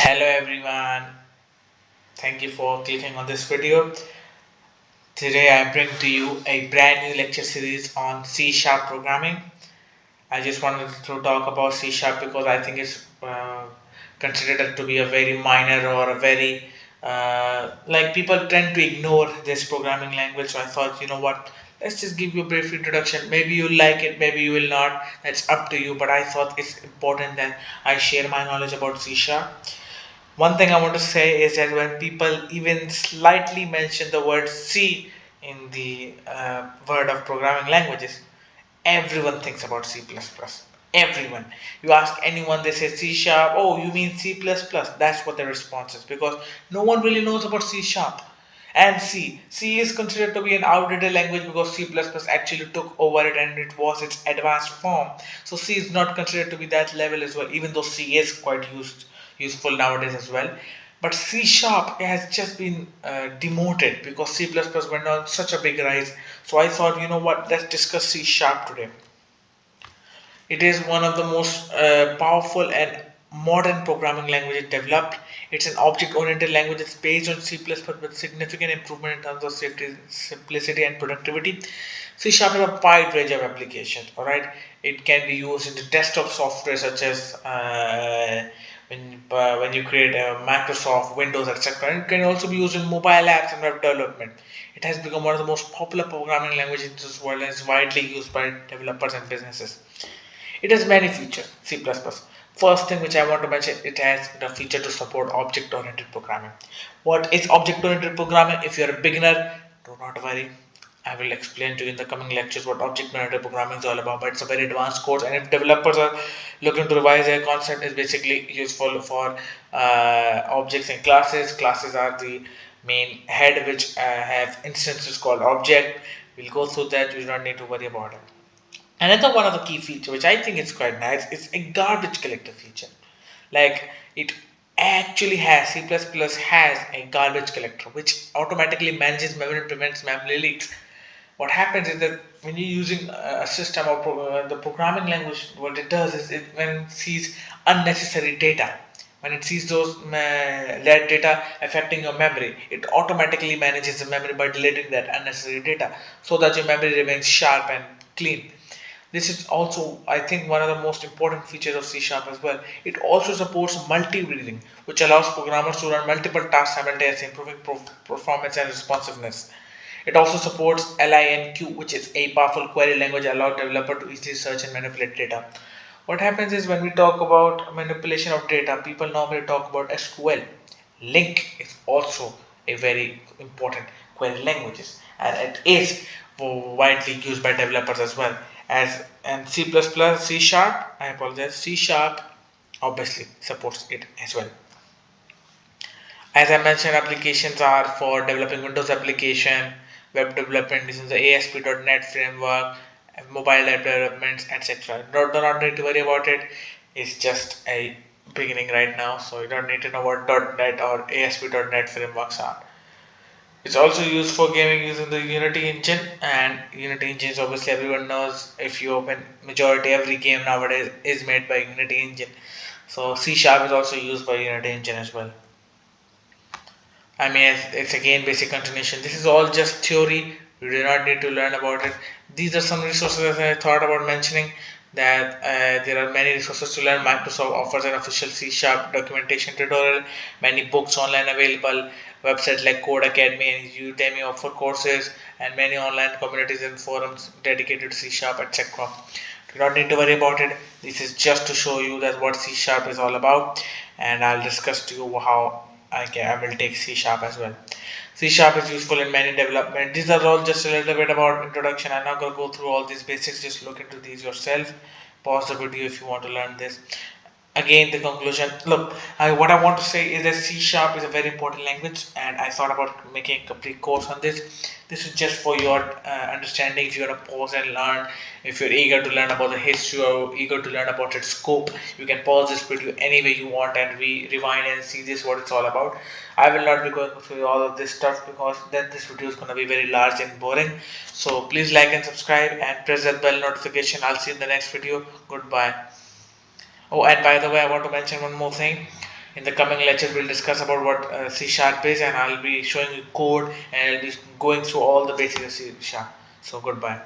Hello everyone, thank you for clicking on this video. Today I bring to you a brand new lecture series on C Sharp programming. I just wanted to talk about C Sharp because I think it's considered to be a very minor or a very like people tend to ignore this programming language. So I thought, you know what, let's just give you a brief introduction. Maybe you'll like it, maybe you will not. That's up to you. But I thought it's important that I share my knowledge about C Sharp. One thing I want to say is that when people even slightly mention the word C in the word of programming languages, everyone thinks about C++. Everyone. You ask anyone, they say C sharp. Oh, you mean C++? That's what their response is because no one really knows about C sharp. And C. C is considered to be an outdated language because C++ actually took over it and it was its advanced form. So C is not considered to be that level as well, even though C is quite useful nowadays as well. But C sharp has just been demoted because C++ went on such a big rise. So I thought, you know what, let's discuss C sharp today. It is one of the most powerful and modern programming languages developed. It's an object-oriented language that's based on C++ with significant improvement in terms of safety, simplicity, and productivity. C Sharp has a wide range of applications. All right, it can be used in the desktop software such as when you create Microsoft, Windows, etc. It can also be used in mobile apps and web development. It has become one of the most popular programming languages in this world and is widely used by developers and businesses. It has many features, C++. First thing which I want to mention, it has the feature to support object-oriented programming. What is object-oriented programming? If you're a beginner, do not worry. I will explain to you in the coming lectures what object-oriented programming is all about. But it's a very advanced course, and if developers are looking to revise their concept, it's basically useful for objects and classes. Classes are the main head which have instances called object. We'll go through that. You do not need to worry about it. Another one of the key feature which I think is quite nice is a garbage collector feature. Like it actually has C++ has a garbage collector which automatically manages memory and prevents memory leaks. What happens is that when you're using a system or the programming language, what it does is when it sees unnecessary data, when it sees those that data affecting your memory, it automatically manages the memory by deleting that unnecessary data so that your memory remains sharp and clean. This is also, I think, one of the most important features of C Sharp as well. It also supports multi-breathing, which allows programmers to run multiple tasks simultaneously, improving performance and responsiveness. It also supports LINQ, which is a powerful query language that allows developers to easily search and manipulate data. What happens is when we talk about manipulation of data, people normally talk about SQL. LINQ is also a very important query language, and it is widely used by developers as well as and C sharp. I apologize. C sharp obviously supports it as well. As I mentioned, applications are for developing Windows application, web development using the ASP.NET framework, mobile app developments, etc. Do not need to worry about it. It's just a beginning right now, so you don't need to know what .NET or ASP.NET frameworks are. It's also used for gaming using the Unity engine, and Unity engine is obviously everyone knows. If you open majority every game nowadays is made by Unity engine. So C Sharp is also used by Unity engine as well. I mean, it's again basic continuation. This is all just theory. You do not need to learn about it. These are some resources that I thought about mentioning. That there are many resources to learn. Microsoft offers an official C Sharp documentation tutorial. Many books online available. Websites like Code Academy and Udemy offer courses, and many online communities and forums dedicated to C Sharp, etc. You don't need to worry about it. This is just to show you that what C Sharp is all about, and I'll discuss to you how I will take C Sharp as well. C Sharp is useful in many development. These are all just a little bit about introduction. I'm not going to go through all these basics. Just look into these yourself. Pause the video if you want to learn this. Again, the conclusion. Look, what I want to say is that C Sharp is a very important language, and I thought about making a complete course on this. This is just for your understanding. If you want to pause and learn, if you're eager to learn about the history or eager to learn about its scope, you can pause this video any way you want and rewind and see this what it's all about. I will not be going through all of this stuff because then this video is going to be very large and boring. So please like and subscribe and press that bell notification. I'll see you in the next video. Goodbye. Oh, and by the way, I want to mention one more thing. In the coming lecture, we'll discuss about what C Sharp is, and I'll be showing you code, and I'll be going through all the basics of C Sharp. So goodbye.